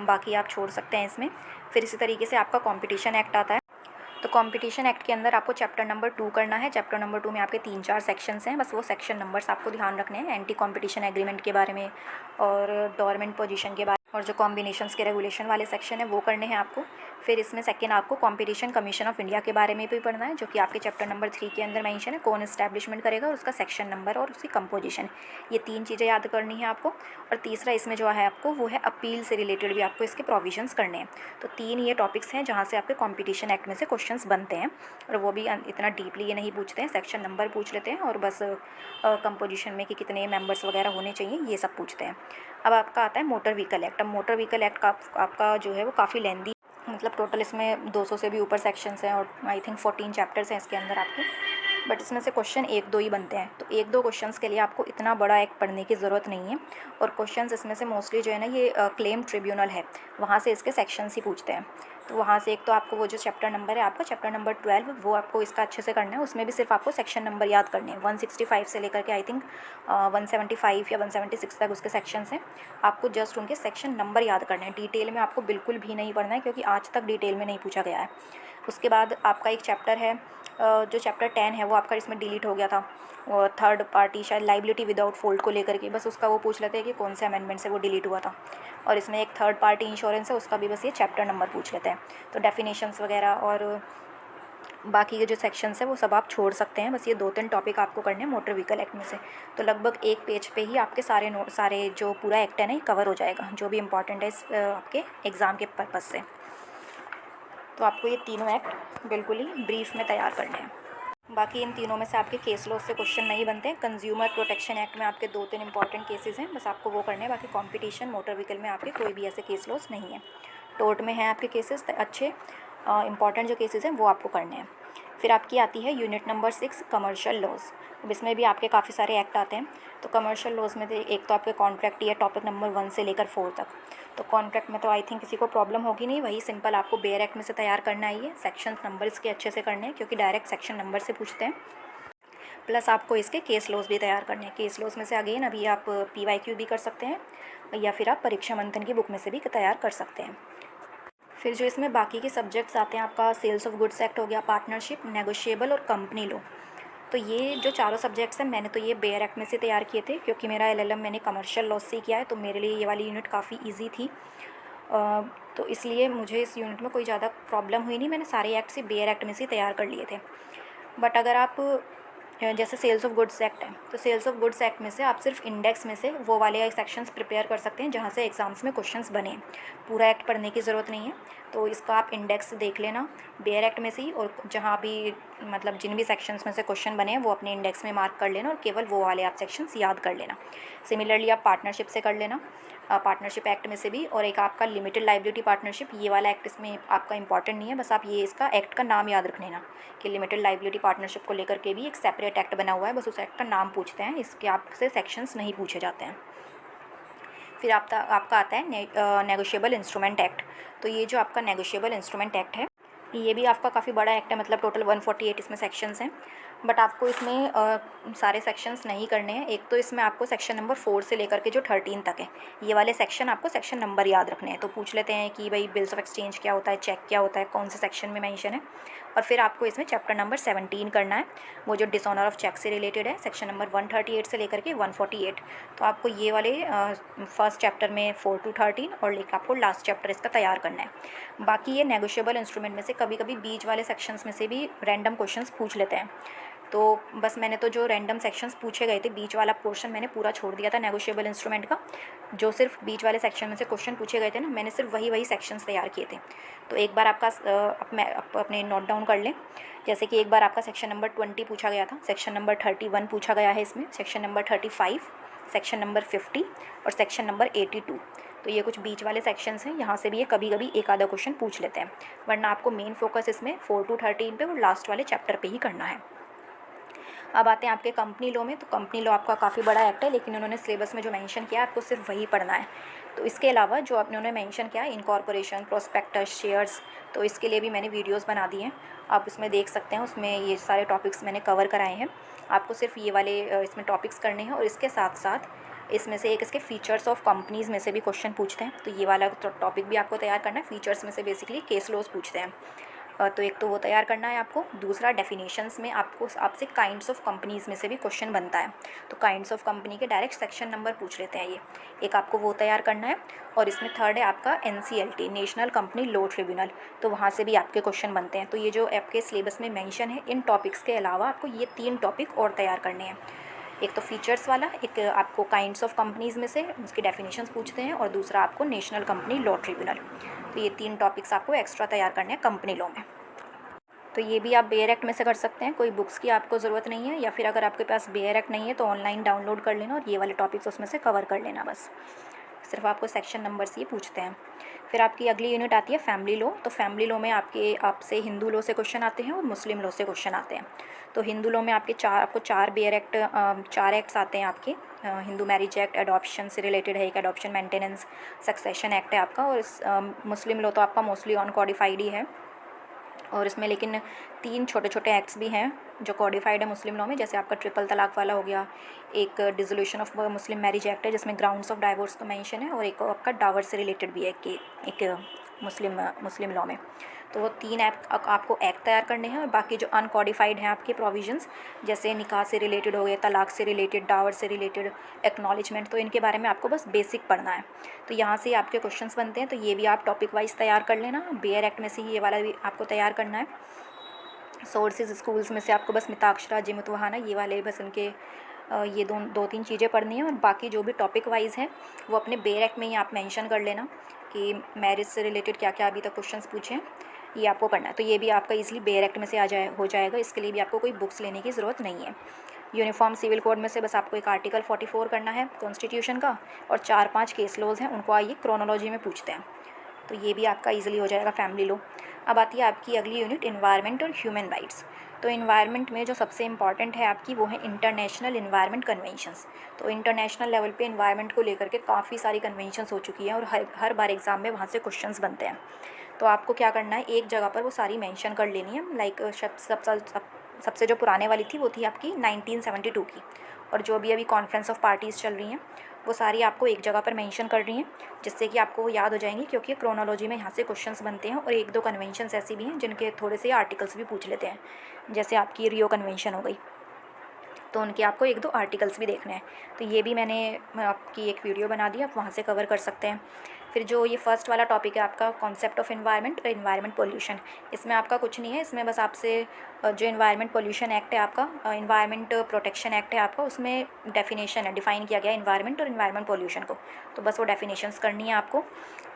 बाकी आप छोड़ सकते हैं इसमें। फिर इसी तरीके से आपका कंपटीशन एक्ट आता है। तो कंपटीशन एक्ट के अंदर आपको चैप्टर नंबर 2 करना है। चैप्टर नंबर 2 में आपके 3-4 सेक्शंस हैं, बस वो सेक्शन नंबर्स आपको ध्यान रखने हैं। एंटी कंपटीशन एग्रीमेंट के बारे में और डोरमेंट पोजीशन के बारे में, और जो कॉम्बिनेशंस के रेगुलेशन वाले सेक्शन है वो करने हैं आपको। फिर इसमें सेकेंड आपको कंपटीशन कमीशन ऑफ इंडिया के बारे में भी पढ़ना है, जो कि आपके चैप्टर नंबर 3 के अंदर मेंशन है। कौन इस्टेब्लिशमेंट करेगा और उसका सेक्शन नंबर और उसकी कंपोजिशन, ये 3 चीज़ें याद करनी है आपको। और तीसरा इसमें जो है आपको वो है अपील से रिलेटेड भी आपको इसके प्रोविजंस करने हैं। तो 3 ये टॉपिक्स हैं जहाँ से आपके कंपटीशन एक्ट में से क्वेश्चंस बनते हैं, और वो भी इतना डीपली ये नहीं पूछते हैं, सेक्शन नंबर पूछ लेते हैं और बस कंपोजिशन में कि कितने मेंबर्स वगैरह होने चाहिए ये सब पूछते हैं। अब आपका आता है मोटर व्हीकल एक्ट। अब मोटर व्हीकल एक्ट का आपका जो है वो काफ़ी लेंदी, मतलब टोटल इसमें 200 से भी ऊपर सेक्शंस हैं और आई थिंक 14 चैप्टर्स हैं इसके अंदर आपके। बट इसमें से क्वेश्चन 1-2 ही बनते हैं, तो 1-2 क्वेश्चंस के लिए आपको इतना बड़ा एक्ट पढ़ने की ज़रूरत नहीं है। और क्वेश्चंस इसमें से मोस्टली जो है ना ये क्लेम ट्रिब्यूनल है, वहाँ से इसके सेक्शंस ही पूछते हैं। तो वहाँ से एक तो आपको वो जो चैप्टर नंबर है आपका चैप्टर नंबर 12, वो आपको इसका अच्छे से करना है। उसमें भी सिर्फ आपको सेक्शन नंबर याद करने हैं। 165 से लेकर के आई थिंक 175 या 176 तक उसके सेक्शंस हैं। आपको जस्ट उनके सेक्शन नंबर याद करने हैं, डिटेल में आपको बिल्कुल भी नहीं पढ़ना है, क्योंकि आज तक डिटेल में नहीं पूछा गया है। उसके बाद आपका एक चैप्टर है जो चैप्टर 10 है वो आपका इसमें डिलीट हो गया था, और थर्ड पार्टी शायद लाइबिलिटी विदाउट फॉल्ट को लेकर के, बस उसका वो पूछ लेते हैं कि कौन से अमेंडमेंट से वो डिलीट हुआ था। और इसमें एक थर्ड पार्टी इंश्योरेंस है, उसका भी बस ये चैप्टर नंबर पूछ लेते हैं। तो डेफिनेशंस वगैरह और बाकी के जो सेक्शंस है वो सब आप छोड़ सकते हैं। बस ये 2-3 टॉपिक आपको करने हैं मोटर व्हीकल एक्ट में से। तो लगभग एक पेज पे ही आपके सारे जो पूरा एक्ट है ना ये कवर हो जाएगा, जो भी इंपॉर्टेंट है इस आपके एग्ज़ाम के पर्पज़ से। तो आपको ये तीनों एक्ट बिल्कुल ही ब्रीफ में तैयार करने हैं। बाकी इन तीनों में से आपके केस लॉ से क्वेश्चन नहीं बनते हैं। कंज्यूमर प्रोटेक्शन एक्ट में आपके 2-3 इंपॉर्टेंट केसेस हैं, बस आपको वो करने हैं। बाकी कंपटीशन मोटर व्हीकल में आपके कोई भी ऐसे केस लॉस नहीं है। टोर्ट में हैं आपके केसेस अच्छे, इंपॉर्टेंट जो केसेस हैं वो आपको करने हैं। फिर आपकी आती है यूनिट नंबर 6 कमर्शियल लॉज। अब इसमें भी आपके काफ़ी सारे एक्ट आते हैं। तो कमर्शियल लॉज में एक तो आपके कॉन्ट्रैक्ट या टॉपिक नंबर 1 से लेकर 4 तक। तो कॉन्ट्रैक्ट में तो आई थिंक किसी को प्रॉब्लम होगी नहीं, वही सिंपल आपको बेयर एक्ट में से तैयार करना ही है। सेक्शन नंबर इसके अच्छे से करने हैं, क्योंकि डायरेक्ट सेक्शन नंबर से पूछते हैं। प्लस आपको इसके केस लॉज भी तैयार करने हैं। केस लॉज में से अगेन अभी आप PYQ भी कर सकते हैं, या फिर आप परीक्षा मंथन की बुक में से भी तैयार कर सकते हैं। फिर जो इसमें बाकी के सब्जेक्ट्स आते हैं, आपका सेल्स ऑफ गुड्स एक्ट हो गया, पार्टनरशिप, नेगोशिएबल और कंपनी लॉ। तो ये जो चारों सब्जेक्ट्स हैं मैंने तो ये बेयर एक्ट में से तैयार किए थे, क्योंकि मेरा LLM मैंने कमर्शियल लॉ से किया है, तो मेरे लिए ये वाली यूनिट काफ़ी ईजी थी। तो इसलिए मुझे इस यूनिट में कोई ज़्यादा प्रॉब्लम हुई नहीं, मैंने सारे एक्ट से बेयर एक्ट में से तैयार कर लिए थे। बट अगर आप जैसे सेल्स ऑफ गुड्स एक्ट है, तो सेल्स ऑफ गुड्स एक्ट में से आप सिर्फ इंडेक्स में से वो वाले सेक्शंस प्रिपेयर कर सकते हैं जहाँ से एग्ज़ाम्स में क्वेश्चंस बने। पूरा एक्ट पढ़ने की ज़रूरत नहीं है, तो इसका आप इंडेक्स देख लेना बेयर एक्ट में से ही, और जहाँ भी मतलब जिन भी सेक्शंस में से क्वेश्चन बने हैं वो अपने इंडेक्स में मार्क कर लेना, और केवल वो वाले आप सेक्शंस याद कर लेना। सिमिलरली आप पार्टनरशिप से कर लेना, पार्टनरशिप एक्ट में से भी। और एक आपका लिमिटेड लाइबिलिटी पार्टनरशिप, ये वाला एक्ट इसमें आपका इंपॉर्टेंट नहीं है, बस आप ये इसका एक्ट का नाम याद रख लेना कि लिमिटेड लाइबिलिटी पार्टनरशिप को लेकर के भी एक सेपरेट एक्ट बना हुआ है, बस उस एक्ट का नाम पूछते हैं, इसके आपसे सेक्शंस नहीं पूछे जाते हैं। फिर आपका आता है नेगोशिएबल इंस्ट्रूमेंट एक्ट। तो ये जो आपका नेगोशिएबल इंस्ट्रूमेंट एक्ट है ये भी आपका काफ़ी बड़ा एक्ट है, मतलब टोटल 148 इसमें सेक्शंस हैं। बट आपको इसमें सारे सेक्शंस नहीं करने हैं। एक तो इसमें आपको सेक्शन नंबर 4 से लेकर के जो 13 तक है, ये वाले सेक्शन आपको सेक्शन नंबर याद रखने हैं। तो पूछ लेते हैं कि भाई बिल्स ऑफ एक्सचेंज क्या होता है, चेक क्या होता है, कौन से सेक्शन में मेंशन है। और फिर आपको इसमें चैप्टर नंबर 17 करना है, वो जो डिसऑनर ऑफ चेक से रिलेटेड है, सेक्शन नंबर 138 से लेकर के 148। तो आपको ये वाले फर्स्ट चैप्टर में 4 to 13 और लेकर आपको लास्ट चैप्टर इसका तैयार करना है। बाकी ये नेगोशिएबल इंस्ट्रूमेंट में से कभी कभी बीच वाले सेक्शंस में से भी रैंडम क्वेश्चंस पूछ लेते हैं। तो बस मैंने तो जो रैंडम सेक्शंस पूछे गए थे, बीच वाला पोर्शन मैंने पूरा छोड़ दिया था नेगोशिएबल इंस्ट्रूमेंट का। जो सिर्फ बीच वाले सेक्शन में से क्वेश्चन पूछे गए थे ना, मैंने सिर्फ वही सेक्शंस तैयार किए थे। तो एक बार आपका अपने नोट डाउन कर लें। जैसे कि एक बार आपका सेक्शन नंबर 20 पूछा गया था, सेक्शन नंबर 31 पूछा गया है इसमें, सेक्शन नंबर 35, सेक्शन नंबर 50 और सेक्शन नंबर 82। तो ये कुछ बीच वाले सेक्शंस हैं, यहाँ से भी ये कभी कभी एक आधा क्वेश्चन पूछ लेते हैं, वरना आपको मेन फोकस इसमें 4 to 13 पे और लास्ट वाले चैप्टर पे ही करना है। अब आते हैं आपके कंपनी लॉ में। तो कंपनी लॉ आपका काफ़ी बड़ा एक्ट है, लेकिन उन्होंने सिलेबस में जो मेंशन किया आपको सिर्फ वही पढ़ना है। तो इसके अलावा जो उन्होंने मेंशन किया इनकॉर्पोरेशन, प्रोस्पेक्टस, शेयर्स, तो इसके लिए भी मैंने वीडियोस बना दिए हैं, आप उसमें देख सकते हैं। उसमें ये सारे टॉपिक्स मैंने कवर कराए हैं। आपको सिर्फ ये वाले इसमें टॉपिक्स करने हैं, और इसके साथ साथ इसमें से एक इसके फीचर्स ऑफ कंपनीज़ में से भी क्वेश्चन पूछते हैं। तो ये वाला टॉपिक भी आपको तैयार करना है। फीचर्स में से बेसिकली केस लॉज पूछते हैं। तो एक तो वो तैयार करना है आपको। दूसरा, डेफिनेशंस में आपसे काइंड्स ऑफ कंपनीज़ में से भी क्वेश्चन बनता है। तो काइंड्स ऑफ कंपनी के डायरेक्ट सेक्शन नंबर पूछ लेते हैं ये, एक आपको वो तैयार करना है। और इसमें थर्ड है आपका NCLT, national company law tribunal, तो वहाँ से भी आपके क्वेश्चन बनते हैं। तो ये जो आपके सिलेबस में मेंशन है, इन टॉपिक्स के अलावा आपको ये 3 टॉपिक और तैयार करने हैं। एक तो फीचर्स वाला, एक आपको काइंड्स ऑफ कंपनीज़ में से उसकी डेफिनेशंस पूछते हैं, और दूसरा आपको नेशनल कंपनी लॉ ट्रिब्यूनल। तो ये 3 टॉपिक्स आपको एक्स्ट्रा तैयार करने हैं कंपनी लॉ में। तो ये भी आप बेयर एक्ट में से कर सकते हैं, कोई बुक्स की आपको ज़रूरत नहीं है, या फिर अगर आपके पास बेयर एक्ट नहीं है तो ऑनलाइन डाउनलोड कर लेना और ये वाले टॉपिक्स उसमें से कवर कर लेना। बस सिर्फ आपको सेक्शन नंबर्स ये पूछते हैं। फिर आपकी अगली यूनिट आती है फैमिली लॉ। तो फैमिली लॉ में आपसे हिंदू लॉ से क्वेश्चन आते हैं और मुस्लिम लॉ से क्वेश्चन आते हैं। तो हिंदू लॉ में आपको 4 बेयर एक्ट, 4 एक्ट्स आते हैं आपके। हिंदू मैरिज एक्ट एडॉप्शन से रिलेटेड है, एक एडॉप्शन मेंटेनेंस सक्सेशन एक्ट है आपका। और मुस्लिम लॉ तो आपका मोस्टली अनकॉडिफाइड ही है, और इसमें लेकिन 3 छोटे छोटे एक्ट्स भी हैं जो कॉडिफाइड है मुस्लिम लॉ में। जैसे आपका ट्रिपल तलाक वाला हो गया, एक dissolution of Muslim marriage act है जिसमें ग्राउंड्स ऑफ डाइवोर्स का मेंशन है, और एक आपका डावर से रिलेटेड भी है कि एक मुस्लिम लॉ में। तो वो 3 एक्ट आपको एक्ट तैयार करने हैं। और बाकी जो अनकॉडिफाइड हैं आपके प्रोविजंस, जैसे निकाह से रिलेटेड हो गए, तलाक से रिलेटेड, डावर से रिलेटेड, एक्नॉलेजमेंट, तो इनके बारे में आपको बस बेसिक पढ़ना है। तो यहाँ से आपके क्वेश्चंस बनते हैं। तो ये भी आप टॉपिक वाइज तैयार कर लेना। बेयर एक्ट में से ये वाला भी आपको तैयार करना है। सोर्सेज स्कूल्स में से आपको बस मिताक्षरा, जिमुतवहाना, ये वाले बस इनके ये 2-3 चीज़ें पढ़नी है। और बाकी जो भी टॉपिक वाइज हैं वो अपने बेयर एक्ट में ही आप मेंशन कर लेना कि मैरिज से रिलेटेड क्या क्या अभी तक क्वेश्चंस पूछे हैं, ये आपको करना है। तो ये भी आपका इजीली बेयर एक्ट में से हो जाएगा। इसके लिए भी आपको कोई बुक्स लेने की ज़रूरत नहीं है। यूनिफॉर्म सिविल कोड में से बस आपको एक आर्टिकल 44 करना है कॉन्स्टिट्यूशन का, और 4-5 केस लॉज हैं, उनको आइए क्रोनोलॉजी में पूछते हैं। तो ये भी आपका इजीली हो जाएगा फैमिली लॉ। अब आती है आपकी अगली यूनिट इन्वायरमेंट और ह्यूमन राइट्स। तो इन्वायरमेंट में जो सबसे इंपॉर्टेंट है आपकी, वो है इंटरनेशनल इन्वायरमेंट कन्वेंशंस। तो इंटरनेशनल लेवल पे इन्वायरमेंट को लेकर के काफ़ी सारी कन्वेंशंस हो चुकी हैं, और हर बार एग्ज़ाम में वहाँ से क्वेश्चंस बनते हैं। तो आपको क्या करना है, एक जगह पर वो सारी मेंशन कर लेनी है। लाइक सबसे जो पुराने वाली थी वो थी आपकी 1972 की, और जो भी अभी कॉन्फ्रेंस ऑफ पार्टीज़ चल रही हैं वो सारी आपको एक जगह पर मेंशन कर रही हैं, जिससे कि आपको वो याद हो जाएंगी, क्योंकि क्रोनोलॉजी में यहाँ से क्वेश्चंस बनते हैं। और 1-2 कन्वेंशंस ऐसी भी हैं जिनके थोड़े से आर्टिकल्स भी पूछ लेते हैं, जैसे आपकी रियो कन्वेंशन हो गई, तो उनके आपको 1-2 आर्टिकल्स भी देखने हैं। तो ये भी मैंने आपकी एक वीडियो बना दी, आप वहाँ से कवर कर सकते हैं। फिर जो ये फर्स्ट वाला टॉपिक है आपका कॉन्सेप्ट ऑफ एनवायरनमेंट और एनवायरनमेंट पोल्यूशन, इसमें आपका कुछ नहीं है। इसमें बस आपसे जो एनवायरनमेंट पोल्यूशन एक्ट है आपका, एनवायरनमेंट प्रोटेक्शन एक्ट है आपका, उसमें डेफिनेशन है, डिफ़ाइन किया गया है एनवायरनमेंट और एनवायरनमेंट पोल्यूशन को। तो बस वो डेफिनेशंस करनी है आपको।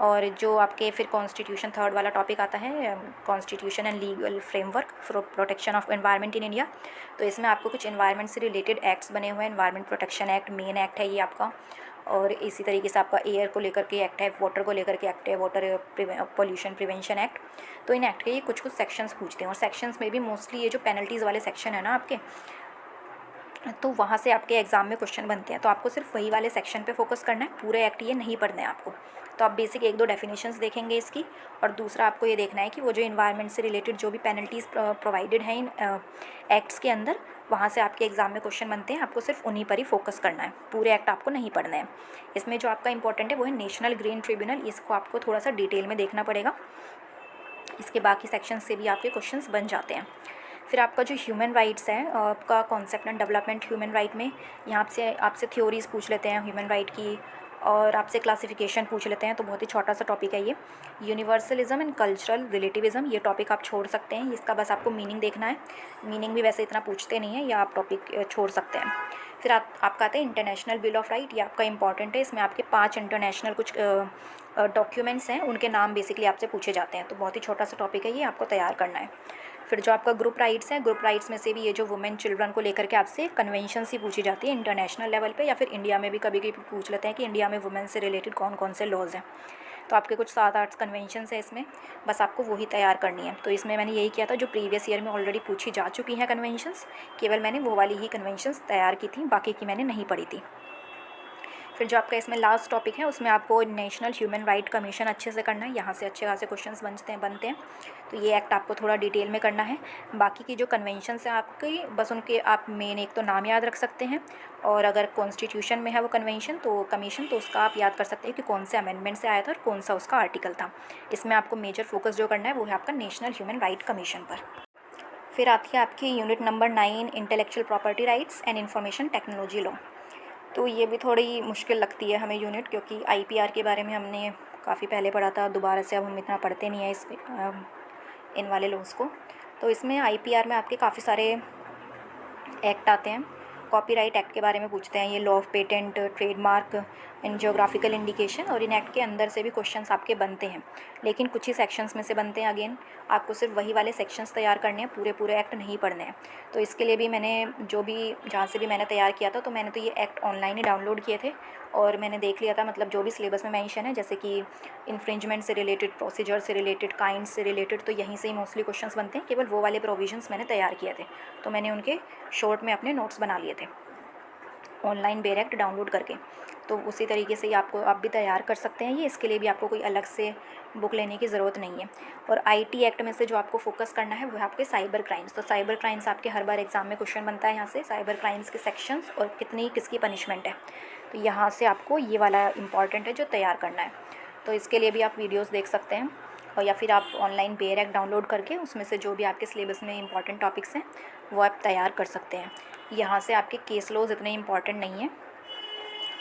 और जो आपके फिर कॉन्स्टिट्यूशन थर्ड वाला टॉपिक आता है, constitution and legal framework for protection of environment in India. तो इसमें आपको कुछ एनवायरनमेंट से रिलेटेड एक्ट्स बने हुए हैं। Environment protection act main act है ये आपका, और इसी तरीके से आपका एयर को लेकर के एक्ट है, वाटर को लेकर के एक्ट है, वाटर पोल्यूशन प्रिवेंशन एक्ट। तो इन एक्ट के ये कुछ सेक्शंस पूछते हैं, और सेक्शंस में भी मोस्टली ये जो पेनल्टीज़ वाले सेक्शन है ना आपके, तो वहाँ से आपके एग्ज़ाम में क्वेश्चन बनते हैं। तो आपको सिर्फ वही वाले सेक्शन पे फोकस करना है, पूरे एक्ट ये नहीं पढ़ने हैं आपको। तो आप बेसिक 1-2 डेफिनेशंस देखेंगे इसकी, और दूसरा आपको ये देखना है कि वो जो इन्वायरमेंट से रिलेटेड जो भी पेनल्टीज़ प्रोवाइडेड हैं इन एक्ट्स के अंदर, वहाँ से आपके एग्ज़ाम में क्वेश्चन बनते हैं, आपको सिर्फ उन्हीं पर ही फोकस करना है, पूरे एक्ट आपको नहीं पढ़ना है। इसमें जो आपका इंपॉर्टेंट है वो है नेशनल ग्रीन ट्रिब्यूनल, इसको आपको थोड़ा सा डिटेल में देखना पड़ेगा, इसके बाकी सेक्शन से भी आपके क्वेश्चंस बन जाते हैं। फिर आपका जो ह्यूमन राइट्स है, आपका concept and development human right में यहाँ से आपसे थ्योरीज़ पूछ लेते हैं ह्यूमन राइट की, और आपसे क्लासिफिकेशन पूछ लेते हैं, तो बहुत ही छोटा सा टॉपिक है ये। यूनिवर्सलिज्म एंड कल्चरल रिलेटिविज्म, ये टॉपिक आप छोड़ सकते हैं, इसका बस आपको मीनिंग देखना है, मीनिंग भी वैसे इतना पूछते नहीं है, या आप टॉपिक छोड़ सकते हैं। फिर आपका आता है इंटरनेशनल बिल ऑफ राइट, ये आपका इंपॉर्टेंट है, इसमें आपके 5 इंटरनेशनल कुछ डॉक्यूमेंट्स हैं, उनके नाम बेसिकली आपसे पूछे जाते हैं, तो बहुत ही छोटा सा टॉपिक है ये, आपको तैयार करना है। फिर जो आपका ग्रुप राइट्स है, ग्रुप राइट्स में से भी ये जो वुमेन चिल्ड्रन को लेकर के आपसे कन्वेंशन ही पूछी जाती है इंटरनेशनल लेवल पे, या फिर इंडिया में भी कभी कभी पूछ लेते हैं कि इंडिया में वुमेन से रिलेटेड कौन कौन से लॉज हैं। तो आपके कुछ 7-8 कन्वेंशंस है इसमें, बस आपको वही तैयार करनी है। तो इसमें मैंने यही किया था, जो प्रीवियस ईयर में ऑलरेडी पूछी जा चुकी हैं कन्वेंशंस, केवल मैंने वो वाली ही कन्वेंशंस तैयार की थी, बाकी की मैंने नहीं पढ़ी थी। फिर जो आपका इसमें लास्ट टॉपिक है, उसमें आपको नेशनल ह्यूमन राइट कमीशन अच्छे से करना है, यहाँ से अच्छे खासे क्वेश्चंस बनते हैं, तो ये एक्ट आपको थोड़ा डिटेल में करना है। बाकी की जो कन्वेंशंस हैं आपकी, बस उनके आप मेन एक तो नाम याद रख सकते हैं, और अगर कॉन्स्टिट्यूशन में है वो कन्वेंशन तो कमीशन, तो उसका आप याद कर सकते हैं कि कौन से अमेंडमेंट से आया था और कौन सा उसका आर्टिकल था। इसमें आपको मेजर फोकस जो करना है वो है आपका नेशनल ह्यूमन राइट कमीशन पर। फिर आती है आपकी unit number 9, intellectual property rights and information technology law. तो ये भी थोड़ी मुश्किल लगती है हमें यूनिट, क्योंकि आईपीआर के बारे में हमने काफ़ी पहले पढ़ा था, दोबारा से अब हम इतना पढ़ते नहीं हैं इन वाले लॉज को। तो इसमें आईपीआर में आपके काफ़ी सारे एक्ट आते हैं। कॉपीराइट एक्ट के बारे में पूछते हैं, ये law of patent, trademark and geographical indication, और इन एक्ट के अंदर से भी क्वेश्चंस आपके बनते हैं, लेकिन कुछ ही सेक्शंस में से बनते हैं। अगेन आपको सिर्फ वही वाले सेक्शंस तैयार करने हैं, पूरे पूरे एक्ट नहीं पढ़ने हैं। तो इसके लिए भी मैंने जहाँ से भी मैंने तैयार किया था, तो मैंने तो ये एक्ट ऑनलाइन ही डाउनलोड किए थे, और मैंने देख लिया था, मतलब जो भी सिलेबस में मेंशन है, जैसे कि इन्फ्रिंजमेंट से रिलेटेड, प्रोसीजर से रिलेटेड, काइंड से रिलेटेड, तो यहीं से ही मोस्टली क्वेश्चंस बनते हैं, केवल वो वाले प्रोविजंस मैंने तैयार किए थे, तो मैंने उनके शॉर्ट में अपने नोट्स बना लिए थे ऑनलाइन बेर एक्ट डाउनलोड करके। तो उसी तरीके से ही आप भी तैयार कर सकते हैं ये, इसके लिए भी आपको कोई अलग से बुक लेने की ज़रूरत नहीं है। और आईटी एक्ट में से जो आपको फोकस करना है वो है आपके साइबर क्राइम्स। तो साइबर क्राइम्स आपके हर बार एग्जाम में क्वेश्चन बनता है यहाँ से, साइबर क्राइम्स के सेक्शंस और कितनी किसकी पनिशमेंट है, तो यहाँ से आपको ये वाला इंपॉर्टेंट है जो तैयार करना है। तो इसके लिए भी आप वीडियोज़ देख सकते हैं, और या फिर आप ऑनलाइन बेर एक्ट डाउनलोड करके उसमें से जो भी आपके सिलेबस में इंपॉर्टेंट टॉपिक्स हैं वो आप तैयार कर सकते हैं। यहाँ से आपके केस लॉज इतने इंपॉर्टेंट नहीं है।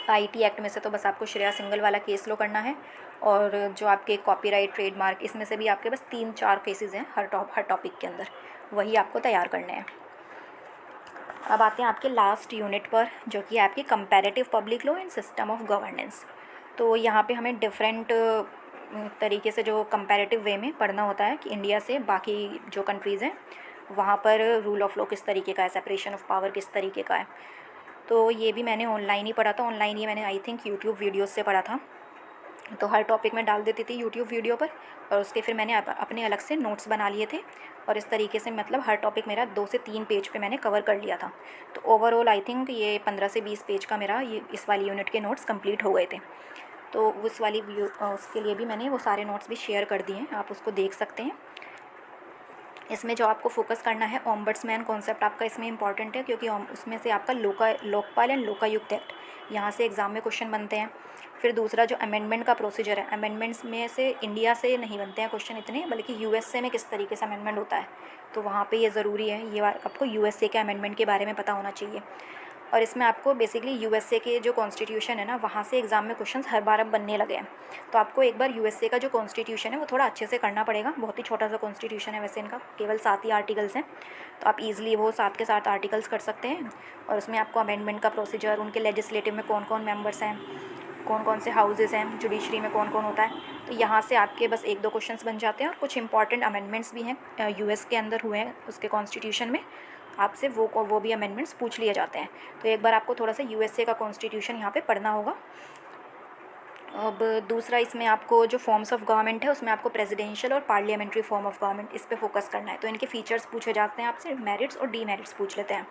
आईटी एक्ट में से तो बस आपको श्रेया सिंगल वाला केस लो करना है, और जो आपके कॉपीराइट, ट्रेडमार्क, इसमें से भी आपके बस 3-4 केसेस हैं हर टॉपिक के अंदर, वही आपको तैयार करने हैं। अब आते हैं आपके लास्ट यूनिट पर, जो कि है आपकी comparative public law and system of governance. तो यहाँ पे हमें डिफरेंट तरीके से जो कंपैरेटिव वे में पढ़ना होता है कि इंडिया से बाकी जो कंट्रीज़ हैं वहाँ पर रूल ऑफ लॉ किस तरीके का है, सेपरेशन ऑफ पावर किस तरीके का है। तो ये भी मैंने ऑनलाइन ही पढ़ा था, ऑनलाइन ये मैंने आई थिंक यूट्यूब वीडियोस से पढ़ा था। तो हर टॉपिक में डाल देती थी यूट्यूब वीडियो पर, और उसके फिर मैंने अपने अलग से नोट्स बना लिए थे, और इस तरीके से मतलब हर टॉपिक मेरा 2 से 3 पेज पे मैंने कवर कर लिया था। तो ओवरऑल आई थिंक ये 15 से 20 पेज का मेरा ये इस वाली यूनिट के नोट्स कंप्लीट हो गए थे। तो उसके लिए भी मैंने वो सारे नोट्स भी शेयर कर दिए हैं, आप उसको देख सकते हैं। इसमें जो आपको फोकस करना है, ओम्बड्समैन कॉन्सेप्ट आपका इसमें इंपॉर्टेंट है, क्योंकि उसमें से आपका लोकपाल एंड लोकायुक्त एक्ट यहाँ से एग्ज़ाम में क्वेश्चन बनते हैं। फिर दूसरा जो अमेंडमेंट का प्रोसीजर है, अमेंडमेंट्स में से इंडिया से नहीं बनते हैं क्वेश्चन इतने, बल्कि यूएसए में किस तरीके से अमेंडमेंट होता है, तो वहाँ पे ये ज़रूरी है, ये आपको यूएसए के अमेंडमेंट के बारे में पता होना चाहिए। और इसमें आपको बेसिकली यूएसए के जो कॉन्स्टिट्यूशन है ना, वहाँ से एग्ज़ाम में क्वेश्चंस हर बार अब बनने लगे हैं। तो आपको एक बार यूएसए का जो कॉन्स्टिट्यूशन है वो थोड़ा अच्छे से करना पड़ेगा। बहुत ही छोटा सा कॉन्स्टिट्यूशन है वैसे, इनका केवल 7 ही आर्टिकल्स हैं, तो आप ईज़िली वो 7 के 7 आर्टिकल्स कर सकते हैं। और उसमें आपको अमेंडमेंट का प्रोसीजर, उनके लेजिस्लेटिव में कौन कौन मेम्बर्स हैं, कौन कौन से हाउसेज़ हैं, जुडिशरी में कौन कौन होता है, तो यहाँ से आपके बस 1-2 क्वेश्चंस बन जाते हैं। और कुछ इंपॉर्टेंट अमेंडमेंट्स भी हैं यूएस के अंदर हुए हैं उसके कॉन्स्टिट्यूशन में, आपसे वो भी अमेंडमेंट्स पूछ लिए जाते हैं। तो एक बार आपको थोड़ा सा यूएसए का कॉन्स्टिट्यूशन यहाँ पे पढ़ना होगा। अब दूसरा, इसमें आपको जो फॉर्म्स ऑफ गवर्नमेंट है उसमें आपको प्रेसिडेंशियल और पार्लियामेंट्री फॉर्म ऑफ गवर्नमेंट, इस पे फोकस करना है। तो इनके फीचर्स पूछे जाते हैं आपसे, मेरिट्स और डीमेरिट्स पूछ लेते हैं।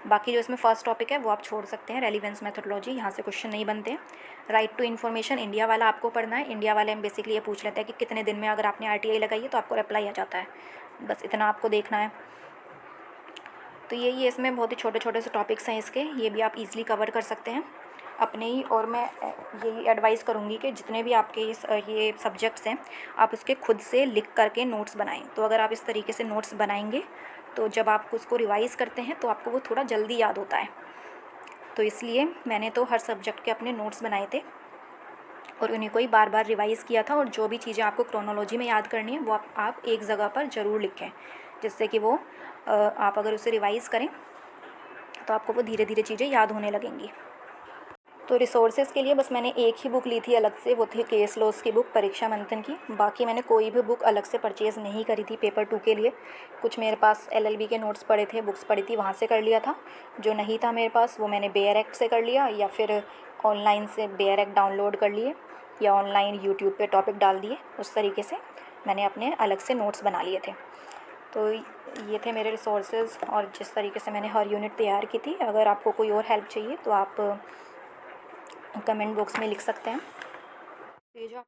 बाकी जो इसमें फर्स्ट टॉपिक है वो आप छोड़ सकते हैं, रेलिवेंस मेथोडोलॉजी, यहाँ से क्वेश्चन नहीं बनते हैं। राइट टू इन्फॉर्मेशन, इंडिया वाला आपको पढ़ना है। इंडिया वाले में बेसिकली ये पूछ लेते हैं कि कितने दिन में अगर आपने आरटीआई लगाई है तो आपको अप्लाई आ जाता है, बस इतना आपको देखना है। तो ये इसमें बहुत ही छोटे छोटे से टॉपिक्स हैं इसके, ये भी आप इजीली कवर कर सकते हैं अपने ही। और मैं यही एडवाइस करूँगी कि जितने भी आपके ये सब्जेक्ट्स हैं आप उसके खुद से लिख करके नोट्स बनाएं। तो अगर आप इस तरीके से नोट्स बनाएंगे तो जब आप उसको रिवाइज़ करते हैं तो आपको वो थोड़ा जल्दी याद होता है। तो इसलिए मैंने तो हर सब्जेक्ट के अपने नोट्स बनाए थे और उन्हीं को ही बार बार रिवाइज़ किया था। और जो भी चीज़ें आपको क्रोनोलॉजी में याद करनी है वो आप एक जगह पर ज़रूर लिखें, जिससे कि वो आप अगर उसे रिवाइज़ करें तो आपको वो धीरे धीरे चीज़ें याद होने लगेंगी। तो रिसोर्सेज़ के लिए बस मैंने एक ही बुक ली थी अलग से, वो थी केस लॉस की बुक, परीक्षा मंथन की। बाकी मैंने कोई भी बुक अलग से परचेज़ नहीं करी थी पेपर 2 के लिए। कुछ मेरे पास LLB के नोट्स पड़े थे, बुक्स पड़ी थी, वहाँ से कर लिया था। जो नहीं था मेरे पास वो मैंने बेयर एक्ट से कर लिया, या फिर ऑनलाइन से बेयर एक्ट डाउनलोड कर लिए, या ऑनलाइन यूट्यूब पे टॉपिक डाल दिए। उस तरीके से मैंने अपने अलग से नोट्स बना लिए थे। तो ये थे मेरे रिसोर्सेज़ और जिस तरीके से मैंने हर यूनिट तैयार की थी। अगर आपको कोई और हेल्प चाहिए तो आप कमेंट बॉक्स में लिख सकते हैं। तो ये जो